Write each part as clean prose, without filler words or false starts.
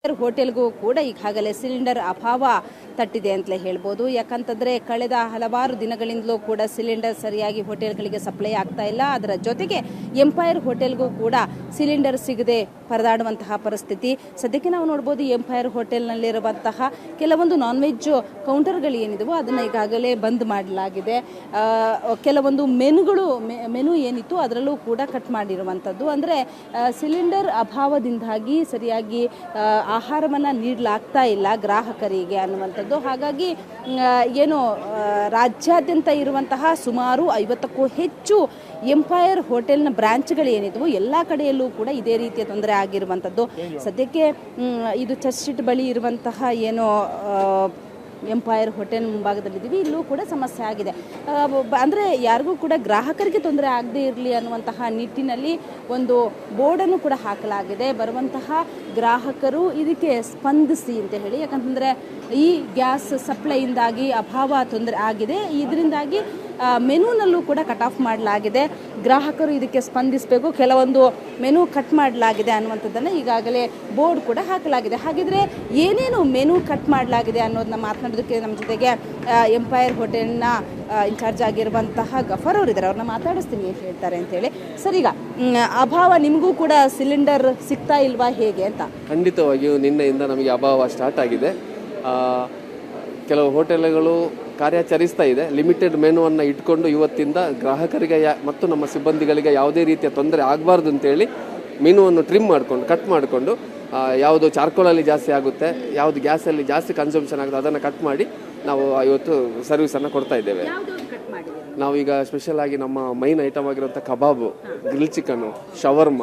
ಹೋಟೆಲ್ಗೂ ಕೂಡ ಈಗಾಗಲೇ ಸಿಲಿಂಡರ್ ಅಭಾವ ತಟ್ಟಿದೆ ಅಂತಲೇ ಹೇಳ್ಬೋದು. ಯಾಕಂತಂದರೆ ಕಳೆದ ಹಲವಾರು ದಿನಗಳಿಂದಲೂ ಕೂಡ ಸಿಲಿಂಡರ್ ಸರಿಯಾಗಿ ಹೋಟೆಲ್ಗಳಿಗೆ ಸಪ್ಲೈ ಆಗ್ತಾ ಇಲ್ಲ. ಅದರ ಜೊತೆಗೆ ಎಂಪೈರ್ ಹೋಟೆಲ್ಗೂ ಕೂಡ ಸಿಲಿಂಡರ್ ಸಿಗದೆ ಪರದಾಡುವಂತಹ ಪರಿಸ್ಥಿತಿ. ಸದ್ಯಕ್ಕೆ ನಾವು ನೋಡ್ಬೋದು ಎಂಪೈರ್ ಹೋಟೆಲ್ನಲ್ಲಿರುವಂತಹ ಕೆಲವೊಂದು ನಾನ್ ವೆಜ್ ಕೌಂಟರ್ಗಳು ಏನಿದವೋ ಅದನ್ನು ಈಗಾಗಲೇ ಬಂದ್ ಮಾಡಲಾಗಿದೆ. ಕೆಲವೊಂದು ಮೆನು ಏನಿತ್ತು ಅದರಲ್ಲೂ ಕೂಡ ಕಟ್ ಮಾಡಿರುವಂಥದ್ದು. ಅಂದರೆ ಸಿಲಿಂಡರ್ ಅಭಾವದಿಂದಾಗಿ ಸರಿಯಾಗಿ ಆಹಾರವನ್ನು ನೀಡಲಾಗ್ತಾ ಇಲ್ಲ ಗ್ರಾಹಕರಿಗೆ ಅನ್ನುವಂಥದ್ದು. ಹಾಗಾಗಿ ಏನು ರಾಜ್ಯಾದ್ಯಂತ ಇರುವಂತಹ ಸುಮಾರು 50ಕ್ಕೂ ಹೆಚ್ಚು ಎಂಪೈರ್ ಹೋಟೆಲ್ನ ಬ್ರಾಂಚ್ಗಳು ಏನಿದ್ವು ಎಲ್ಲ ಕಡೆಯಲ್ಲೂ ಕೂಡ ಇದೇ ರೀತಿಯ ತೊಂದರೆ ಆಗಿರುವಂಥದ್ದು. ಸದ್ಯಕ್ಕೆ ಇದು ಚರ್ಚ್ ಸ್ಟ್ರೀಟ್ ಬಳಿ ಇರುವಂತಹ ಏನು ಎಂಪೈರ್ ಹೋಟೆಲ್ ಮುಂಭಾಗದಲ್ಲಿದ್ದೀವಿ, ಇಲ್ಲೂ ಕೂಡ ಸಮಸ್ಯೆ ಆಗಿದೆ. ಅಂದರೆ ಯಾರಿಗೂ ಕೂಡ ಗ್ರಾಹಕರಿಗೆ ತೊಂದರೆ ಆಗದೇ ಇರಲಿ ಅನ್ನುವಂತಹ ನಿಟ್ಟಿನಲ್ಲಿ ಒಂದು ಬೋರ್ಡನ್ನು ಕೂಡ ಹಾಕಲಾಗಿದೆ. ಬರುವಂತಹ ಗ್ರಾಹಕರು ಇದಕ್ಕೆ ಸ್ಪಂದಿಸಿ ಅಂತ ಹೇಳಿ. ಯಾಕಂತಂದರೆ ಈ ಗ್ಯಾಸ್ ಸಪ್ಲೈಯಿಂದಾಗಿ ಅಭಾವ ತೊಂದರೆ ಆಗಿದೆ. ಇದರಿಂದಾಗಿ ಮೆನುನಲ್ಲೂ ಕೂಡ ಕಟ್ ಆಫ್ ಮಾಡಲಾಗಿದೆ. ಗ್ರಾಹಕರು ಇದಕ್ಕೆ ಸ್ಪಂದಿಸಬೇಕು. ಕೆಲವೊಂದು ಮೆನು ಕಟ್ ಮಾಡಲಾಗಿದೆ ಅನ್ನುವಂಥದ್ದನ್ನು ಈಗಾಗಲೇ ಬೋರ್ಡ್ ಕೂಡ ಹಾಕಲಾಗಿದೆ. ಹಾಗಿದ್ರೆ ಏನೇನು ಮೆನು ಕಟ್ ಮಾಡಲಾಗಿದೆ ಅನ್ನೋದನ್ನ ಮಾತನಾಡೋದಕ್ಕೆ ನಮ್ಮ ಜೊತೆಗೆ ಎಂಪೈರ್ ಹೋಟೆಲ್ನ ಇನ್ಚಾರ್ಜ್ ಆಗಿರುವಂತಹ ಗಫರ್ ಅವರಿದ್ದಾರೆ. ಅವ್ರನ್ನ ಮಾತಾಡಿಸ್ತೀನಿ ಏನು ಹೇಳ್ತಾರೆ ಅಂತೇಳಿ. ಸರ್, ಈಗ ಅಭಾವ ನಿಮಗೂ ಕೂಡ ಸಿಲಿಂಡರ್ ಸಿಗ್ತಾ ಇಲ್ವಾ ಹೇಗೆ ಅಂತ? ಖಂಡಿತವಾಗಿಯೂ ನಿನ್ನೆಯಿಂದ ನಮಗೆ ಅಭಾವ ಸ್ಟಾರ್ಟ್ ಆಗಿದೆ. ಕೆಲವು ಹೋಟೆಲ್ಗಳು ಕಾರ್ಯಾಚರಿಸ್ತಾ ಇದೆ. ಲಿಮಿಟೆಡ್ ಮೆನುವನ್ನು ಇಟ್ಕೊಂಡು ಇವತ್ತಿಂದ ಗ್ರಾಹಕರಿಗೆ ಮತ್ತು ನಮ್ಮ ಸಿಬ್ಬಂದಿಗಳಿಗೆ ಯಾವುದೇ ರೀತಿಯ ತೊಂದರೆ ಆಗಬಾರ್ದು ಅಂತೇಳಿ ಮೆನುವನ್ನು ಟ್ರಿಮ್ ಮಾಡಿಕೊಂಡು ಕಟ್ ಮಾಡಿಕೊಂಡು ಯಾವುದು ಚಾರ್ಕೋಲಲ್ಲಿ ಜಾಸ್ತಿ ಆಗುತ್ತೆ, ಯಾವುದು ಗ್ಯಾಸಲ್ಲಿ ಜಾಸ್ತಿ ಕನ್ಸಂಪ್ಷನ್ ಆಗುತ್ತೆ ಅದನ್ನು ಕಟ್ ಮಾಡಿ ನಾವು ಇವತ್ತು ಸರ್ವಿಸನ್ನು ಕೊಡ್ತಾ ಇದ್ದೇವೆ. ನಾವೀಗ ಸ್ಪೆಷಲ್ ಆಗಿ ನಮ್ಮ ಮೈನ್ ಐಟಮ್ ಆಗಿರುವಂಥ ಕಬಾಬು, ಗ್ರಿಲ್ ಚಿಕನ್ನು, ಶವರ್ಮ,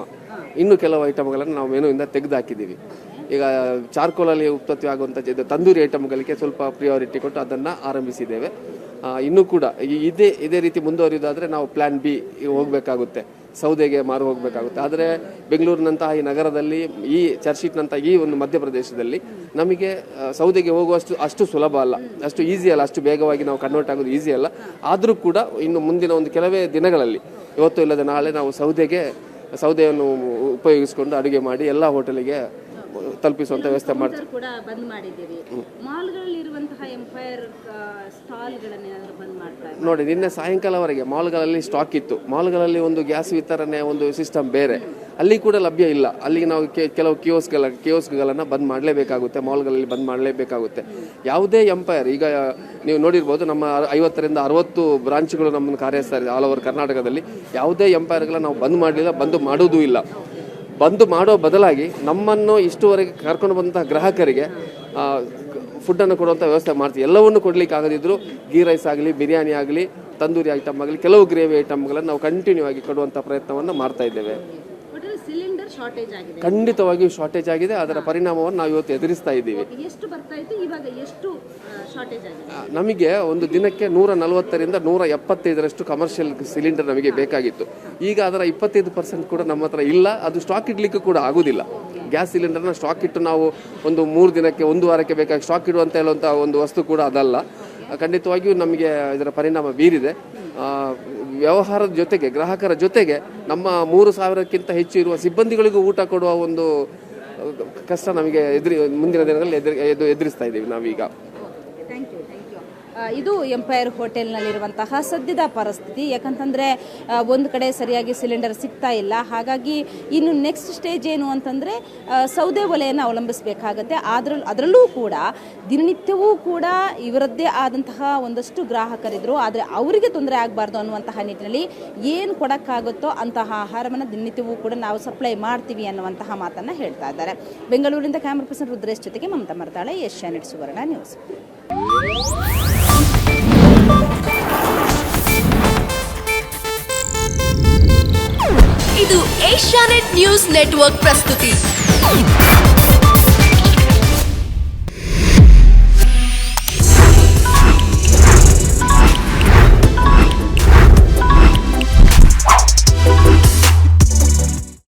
ಇನ್ನು ಕೆಲವು ಐಟಮ್ಗಳನ್ನು ನಾವು ಮೆನುವಿಂದ ತೆಗೆದುಹಾಕಿದ್ದೀವಿ. ಈಗ ಚಾರ್ಕೋಲಲ್ಲಿ ಉತ್ಪತ್ತಿ ಆಗುವಂಥ ತಂದೂರಿ ಐಟಮ್ಗಳಿಗೆ ಸ್ವಲ್ಪ ಪ್ರಿಯಾರಿಟಿ ಕೊಟ್ಟು ಅದನ್ನು ಆರಂಭಿಸಿದ್ದೇವೆ. ಇನ್ನೂ ಕೂಡ ಇದೇ ರೀತಿ ಮುಂದುವರಿಯೋದಾದರೆ ನಾವು ಪ್ಲ್ಯಾನ್ ಬಿ ಹೋಗಬೇಕಾಗುತ್ತೆ, ಸೌದೆಗೆ ಮಾರು ಹೋಗಬೇಕಾಗುತ್ತೆ. ಆದರೆ ಬೆಂಗಳೂರಿನಂತಹ ಈ ನಗರದಲ್ಲಿ, ಈ ಚರ್ಚ್ ಸ್ಟ್ರೀಟ್ನಂಥ ಈ ಒಂದು ಮಧ್ಯಪ್ರದೇಶದಲ್ಲಿ ನಮಗೆ ಸೌದೆಗೆ ಅಷ್ಟು ಸುಲಭ ಅಲ್ಲ, ಅಷ್ಟು ಈಸಿ ಅಲ್ಲ, ಅಷ್ಟು ಬೇಗವಾಗಿ ನಾವು ಕನ್ವರ್ಟ್ ಆಗೋದು ಈಸಿ ಅಲ್ಲ. ಆದರೂ ಕೂಡ ಇನ್ನು ಮುಂದಿನ ಒಂದು ಕೆಲವೇ ದಿನಗಳಲ್ಲಿ, ಇವತ್ತು ಇಲ್ಲದೆ ನಾಳೆ, ನಾವು ಸೌದೆಯನ್ನು ಉಪಯೋಗಿಸಿಕೊಂಡು ಅಡುಗೆ ಮಾಡಿ ಎಲ್ಲ ಹೋಟೆಲಿಗೆ ತಲುಪಿಸುವಂತ ವ್ಯವಸ್ಥೆ ಮಾಡ್ತೀವಿ. ನೋಡಿ, ನಿನ್ನೆ ಸಾಯಂಕಾಲವರೆಗೆ ಮಾಲ್ಗಳಲ್ಲಿ ಸ್ಟಾಕ್ ಇತ್ತು. ಮಾಲ್ಗಳಲ್ಲಿ ಒಂದು ಗ್ಯಾಸ್ ವಿತರಣೆ ಒಂದು ಸಿಸ್ಟಮ್ ಬೇರೆ, ಅಲ್ಲಿ ಕೂಡ ಲಭ್ಯ ಇಲ್ಲ. ಅಲ್ಲಿಗೆ ನಾವು ಕೆಲವು ಕಿಯೋಸ್ಕ್ಗಳನ್ನು ಬಂದ್ ಮಾಡಲೇಬೇಕಾಗುತ್ತೆ, ಮಾಲ್ಗಳಲ್ಲಿ ಬಂದ್ ಮಾಡಲೇಬೇಕಾಗುತ್ತೆ. ಯಾವುದೇ ಎಂಪೈರ್, ಈಗ ನೀವು ನೋಡಿರ್ಬೋದು, ನಮ್ಮ 50ರಿಂದ 60 ಬ್ರಾಂಚ್ಗಳು ನಮ್ಮನ್ನು ಕಾರ್ಯನಿರ್ವಹಿಸ್ತಾ ಇದೆ ಆಲ್ ಓವರ್ ಕರ್ನಾಟಕದಲ್ಲಿ. ಯಾವುದೇ ಎಂಪೈರ್ಗಳನ್ನ ನಾವು ಬಂದ್ ಮಾಡಲಿಲ್ಲ, ಬಂದ್ ಮಾಡೋದೂ ಇಲ್ಲ. ಬಂದು ಮಾಡೋ ಬದಲಾಗಿ ನಮ್ಮನ್ನು ಇಷ್ಟುವರೆಗೆ ಕರ್ಕೊಂಡು ಬಂದಂತಹ ಗ್ರಾಹಕರಿಗೆ ಫುಡ್ಡನ್ನು ಕೊಡುವಂಥ ವ್ಯವಸ್ಥೆ ಮಾಡ್ತೀವಿ. ಎಲ್ಲವನ್ನು ಕೊಡಲಿಕ್ಕೆ ಆಗದಿದ್ದರೂ ಗೀ ರೈಸ್ ಆಗಲಿ, ಬಿರಿಯಾನಿ ಆಗಲಿ, ತಂದೂರಿ ಐಟಮ್ ಆಗಲಿ, ಕೆಲವು ಗ್ರೇವಿ ಐಟಮ್ಗಳನ್ನು ನಾವು ಕಂಟಿನ್ಯೂ ಆಗಿ ಕೊಡುವಂಥ ಪ್ರಯತ್ನವನ್ನು ಮಾಡ್ತಾ ಇದ್ದೇವೆ. ಖಂಡಿತವಾಗಿಯೂ ಶಾರ್ಟೇಜ್ ಆಗಿದೆ. ಅದರ ಪರಿಣಾಮವನ್ನು ನಾವು ಇವತ್ತು ಎದುರಿಸ್ತಾ ಇದ್ದೀವಿ. ನಮಗೆ ಒಂದು ದಿನಕ್ಕೆ 140ರಿಂದ 175ರಷ್ಟು ಕಮರ್ಷಿಯಲ್ ಸಿಲಿಂಡರ್ ನಮಗೆ ಬೇಕಾಗಿತ್ತು. ಈಗ ಅದರ 25% ಕೂಡ ನಮ್ಮ ಹತ್ರ ಇಲ್ಲ. ಅದು ಸ್ಟಾಕ್ ಇಡ್ಲಿಕ್ಕೆ ಕೂಡ ಆಗುದಿಲ್ಲ. ಗ್ಯಾಸ್ ಸಿಲಿಂಡರ್ನ ಸ್ಟಾಕ್ ಇಟ್ಟು ನಾವು ಒಂದು 3 ದಿನಕ್ಕೆ 1 ವಾರಕ್ಕೆ ಬೇಕಾಗಿ ಸ್ಟಾಕ್ ಇಡುವಂತ ಹೇಳುವಂಥ ಒಂದು ವಸ್ತು ಕೂಡ ಅದಲ್ಲ. ಖಂಡಿತವಾಗಿಯೂ ನಮಗೆ ಇದರ ಪರಿಣಾಮ ಬೀರಿದೆ. ವ್ಯವಹಾರದ ಜೊತೆಗೆ, ಗ್ರಾಹಕರ ಜೊತೆಗೆ ನಮ್ಮ 3,000ಕ್ಕಿಂತ ಹೆಚ್ಚು ಇರುವ ಸಿಬ್ಬಂದಿಗಳಿಗೂ ಊಟ ಕೊಡುವ ಒಂದು ಕಷ್ಟ ನಮಗೆ ಮುಂದಿನ ದಿನಗಳಲ್ಲಿ ಎದುರಿಸ್ತಾ ಇದ್ದೀವಿ ನಾವೀಗ. ಇದು ಎಂಪೈರ್ ಹೋಟೆಲ್ನಲ್ಲಿರುವಂತಹ ಸದ್ಯದ ಪರಿಸ್ಥಿತಿ. ಯಾಕಂತಂದರೆ ಒಂದು ಕಡೆ ಸರಿಯಾಗಿ ಸಿಲಿಂಡರ್ ಸಿಗ್ತಾ ಇಲ್ಲ. ಹಾಗಾಗಿ ಇನ್ನು ನೆಕ್ಸ್ಟ್ ಸ್ಟೇಜ್ ಏನು ಅಂತಂದರೆ ಸೌದೆ ಒಲೆಯನ್ನು ಅವಲಂಬಿಸಬೇಕಾಗತ್ತೆ. ಅದರಲ್ಲೂ ಕೂಡ ದಿನನಿತ್ಯವೂ ಕೂಡ ಇವರದ್ದೇ ಆದಂತಹ ಒಂದಷ್ಟು ಗ್ರಾಹಕರಿದ್ರು. ಆದರೆ ಅವರಿಗೆ ತೊಂದರೆ ಆಗಬಾರ್ದು ಅನ್ನುವಂತಹ ನಿಟ್ಟಿನಲ್ಲಿ ಏನು ಕೊಡೋಕ್ಕಾಗುತ್ತೋ ಅಂತಹ ಆಹಾರವನ್ನು ದಿನನಿತ್ಯವೂ ಕೂಡ ನಾವು ಸಪ್ಲೈ ಮಾಡ್ತೀವಿ ಅನ್ನುವಂತಹ ಮಾತನ್ನು ಹೇಳ್ತಾ ಇದ್ದಾರೆ. ಬೆಂಗಳೂರಿನಿಂದ ಕ್ಯಾಮರಾ ಪರ್ಸನ್ ರುದ್ರೇಶ್ ಜೊತೆಗೆ ಮಮತಾ ಮರತಾಳೆ, ಏಷ್ಯಾನೆಟ್ ಸುವರ್ಣ ನ್ಯೂಸ್. ಇದು ಏಷ್ಯಾನೆಟ್ ನ್ಯೂಸ್ ನೆಟ್ವರ್ಕ್ ಪ್ರಸ್ತುತಿ.